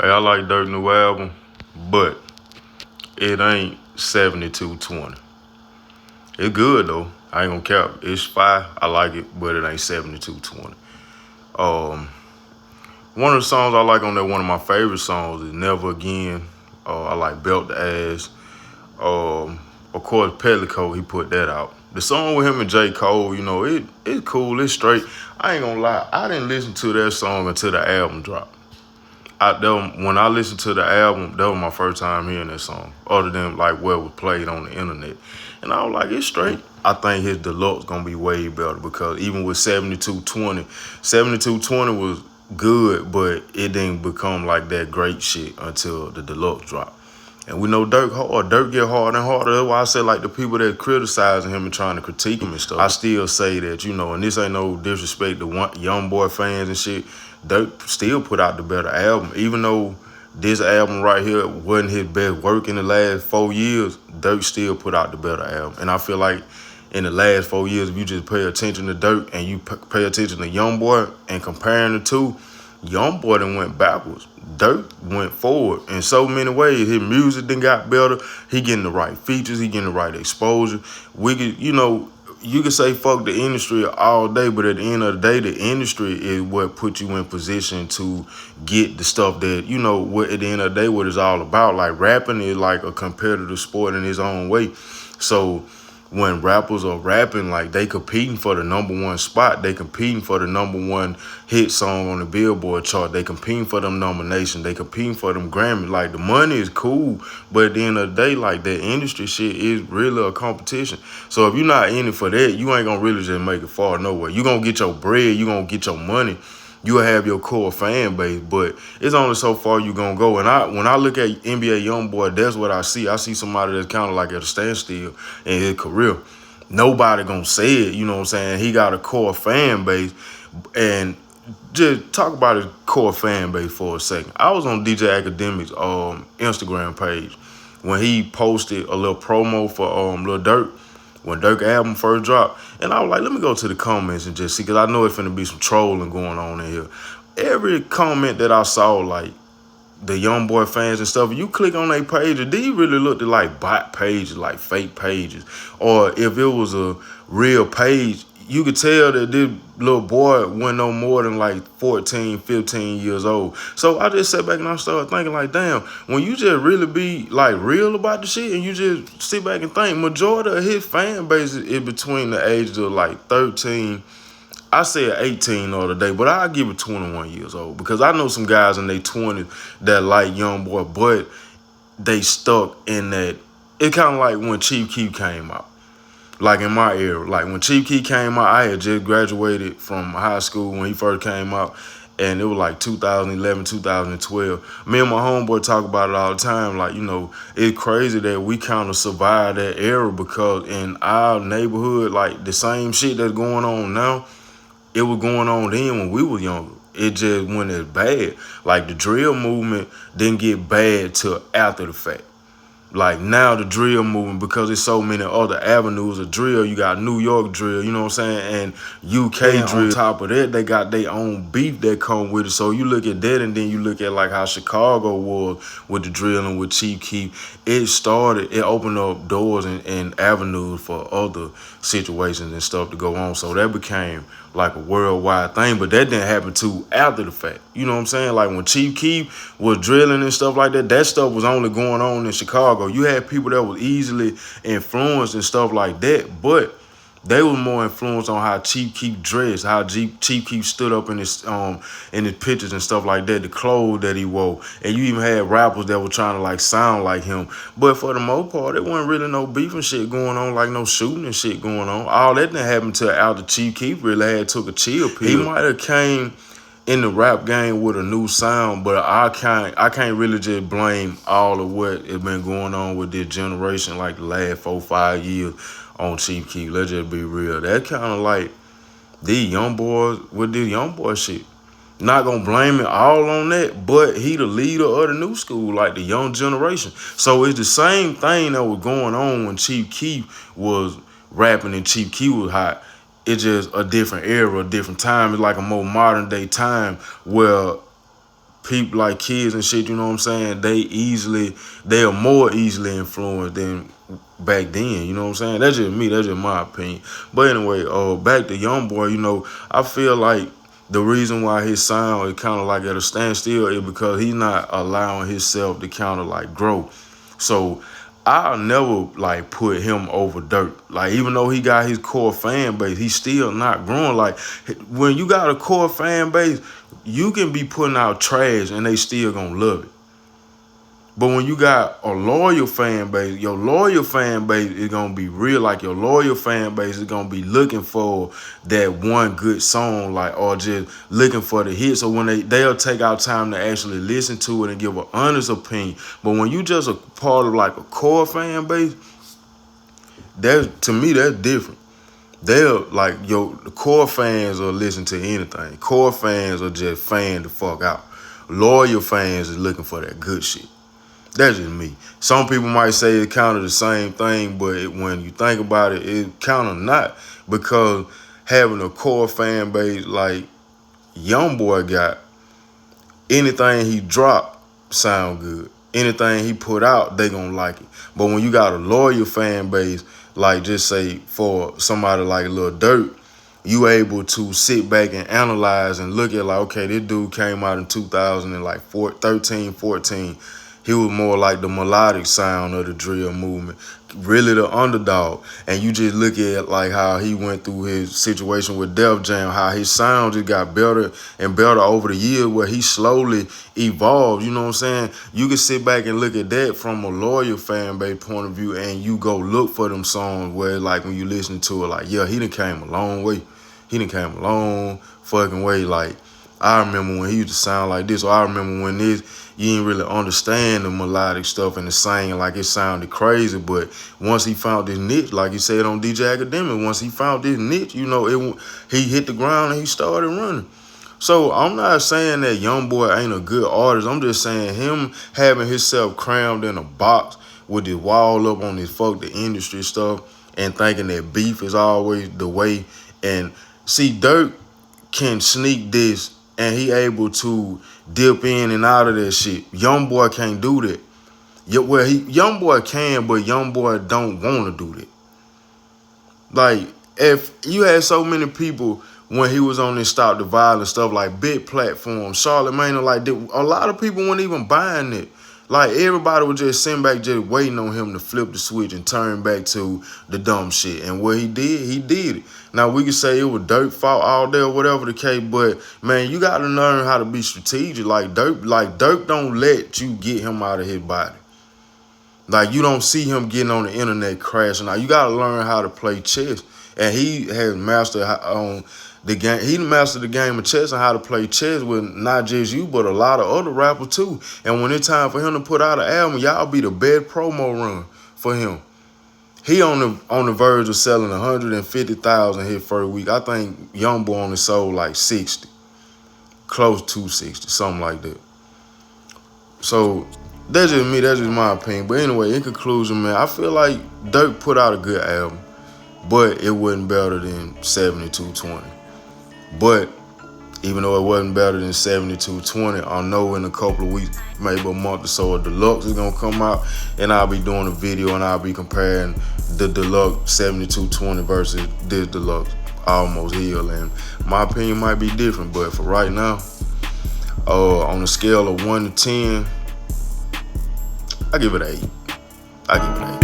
Hey, I like Durk new album, but it ain't 7220. It's good though. I ain't gonna cap. It's fire. I like it, but it ain't 7220. Um, One of the songs I like on there, one of my favorite songs is Never Again. I like Belt the Ass. Of course, Pellico, he put that out. The song with him and J. Cole, it's cool, it's straight. I ain't gonna lie, I didn't listen to that song until the album dropped. When I listened to the album, that was my first time hearing that song, other than like what was played on the internet. And I was like, it's straight. I think his deluxe gonna be way better because even with 7220, 7220 was good, but it didn't become like that great shit until the deluxe dropped. And we know Durk hard. Durk get harder and harder. That's why I said, like, the people that criticizing him and trying to critique him and stuff, I still say that, and this ain't no disrespect to young boy fans and shit, Durk still put out the better album. Even though this album right here wasn't his best work in the last 4 years, Durk still put out the better album. And I feel like in the last 4 years, if you just pay attention to Durk and you pay attention to Young Boy and comparing the two, Young Boy done went backwards. Durk went forward in so many ways. His music done got better. He getting the right features. He getting the right exposure. We could, you could say fuck the industry all day, but at the end of the day, the industry is what put you in position to get the stuff that, what at the end of the day, what it's all about. Like rapping is like a competitive sport in its own way. So when rappers are rapping, like they competing for the #1 spot, they competing for the #1 hit song on the Billboard chart, they competing for them nominations, they competing for them Grammy. Like the money is cool, but at the end of the day, like that industry shit is really a competition. So if you're not in it for that, you ain't gonna really just make it far nowhere. You gonna get your bread, you gonna get your money. You'll have your core fan base, but it's only so far you gonna go. And when I look at NBA YoungBoy, that's what I see. I see somebody that's kind of like at a standstill in his career. Nobody gonna say it, you know what I'm saying? He got a core fan base. And just talk about his core fan base for a second. I was on DJ Academic's Instagram page when he posted a little promo for Lil Durk, when Durk album first dropped. And I was like, let me go to the comments and just see, because I know it's finna be some trolling going on in here. Every comment that I saw, like the Young Boy fans and stuff, you click on their pages, these really looked like bot pages, like fake pages. Or if it was a real page, you could tell that this little boy wasn't no more than like 14, 15 years old. So I just sat back and I started thinking like, damn, when you just really be like real about the shit and you just sit back and think, majority of his fan base is between the ages of like 13, I said 18 the other day, but I'll give it 21 years old because I know some guys in their 20s that like Young Boy, but they stuck in that. It's kind of like when Chief Keef came out. Like in my era, like when Chief Keef came out, I had just graduated from high school when he first came out, and it was like 2011, 2012. Me and my homeboy talk about it all the time. Like, it's crazy that we kind of survived that era because in our neighborhood, like the same shit that's going on now, it was going on then when we were younger. It just went as bad. Like the drill movement didn't get bad till after the fact. Like now the drill movement, because there's so many other avenues of drill. You got New York drill, you know what I'm saying, and UK drill. On top of that, they got their own beef that come with it. So you look at that, and then you look at like how Chicago was with the drill and with Chief Keef. It opened up doors and avenues for other situations and stuff to go on. So that became like a worldwide thing, but that didn't happen too after the fact. You know what I'm saying? Like when Chief Keef was drilling and stuff like that, that stuff was only going on in Chicago. You had people that was easily influenced and stuff like that, but they was more influenced on how Chief Keef dressed, how Chief Keef stood up in his pictures and stuff like that, the clothes that he wore. And you even had rappers that were trying to like sound like him. But for the most part, there wasn't really no beef and shit going on, like no shooting and shit going on. All that didn't happen till after Chief Keef really had took a chill pill. He might have came in the rap game with a new sound, but I can't really just blame all of what has been going on with this generation like the last 4 or 5 years on Chief Keef. Let's just be real. That kind of like these young boys with this young boy shit. Not gonna blame it all on that, but he the leader of the new school, like the young generation. So it's the same thing that was going on when Chief Keef was rapping and Chief Keef was hot. It's just a different era, a different time. It's like a more modern day time where people like kids and shit, you know what I'm saying, they are more easily influenced than back then, you know what I'm saying? That's just me, that's just my opinion. But anyway, back to YoungBoy, you know, I feel like the reason why his sound is kind of like at a standstill is because he's not allowing himself to kind of like grow. So I'll never like put him over Durk. Like, even though he got his core fan base, he's still not growing. Like, when you got a core fan base, you can be putting out trash and they still gonna love it. But when you got a loyal fan base, your loyal fan base is gonna be real. Like, your loyal fan base is gonna be looking for that one good song, like, or just looking for the hit. So when they'll take out time to actually listen to it and give an honest opinion. But when you just a part of like a core fan base, to me that's different. They'll like the core fans will listen to anything. Core fans are just fan the fuck out. Loyal fans is looking for that good shit. That's just me. Some people might say it's kind of the same thing, but when you think about it, it's kind of not, because having a core fan base like YoungBoy got, anything he drop sound good. Anything he put out, they gonna like it. But when you got a loyal fan base, like just say for somebody like Lil Durk, you able to sit back and analyze and look at like, okay, this dude came out in 2013, 14. He was more like the melodic sound of the drill movement, really the underdog. And you just look at like how he went through his situation with Def Jam, how his sound just got better and better over the years, where he slowly evolved, you know what I'm saying? You can sit back and look at that from a loyal fan base point of view, and you go look for them songs where like when you listen to it, like, yeah, he done came a long way. He done came a long fucking way. Like, I remember when he used to sound like this, or I remember when you didn't really understand the melodic stuff and the singing, like it sounded crazy. But once he found this niche, like he said on DJ Academic, once he found this niche, you know, he hit the ground and he started running. So I'm not saying that YoungBoy ain't a good artist. I'm just saying him having himself crammed in a box with his wall up on his fuck the industry stuff and thinking that beef is always the way. And see, Durk can sneak this and he able to dip in and out of that shit. YoungBoy can't do that. Well, YoungBoy can, but YoungBoy don't want to do that. Like, if you had so many people when he was on this Stop the Violence stuff, like big platform, Charlamagne, like a lot of people weren't even buying it. Like, everybody was just sitting back, just waiting on him to flip the switch and turn back to the dumb shit. And what he did it. Now, we could say it was Durk's fault all day or whatever the case, but, man, you got to learn how to be strategic. Like Durk don't let you get him out of his body. Like, you don't see him getting on the internet crashing out. You got to learn how to play chess. And he has mastered on the game. He mastered the game of chess and how to play chess with not just you, but a lot of other rappers too. And when it's time for him to put out an album, y'all be the best promo run for him. He on the verge of selling 150,000 his first week. I think YoungBoy only sold like 60, close to 60, something like that. So that's just me. That's just my opinion. But anyway, in conclusion, man, I feel like Durk put out a good album, but it wasn't better than 7220. But even though it wasn't better than 7220, I know in a couple of weeks, maybe a month or so, a deluxe is gonna come out, and I'll be doing a video and I'll be comparing the deluxe 7220 versus this deluxe Almost Healed. And my opinion might be different, but for right now, on a scale of 1 to 10, I give it an 8. I give it an 8.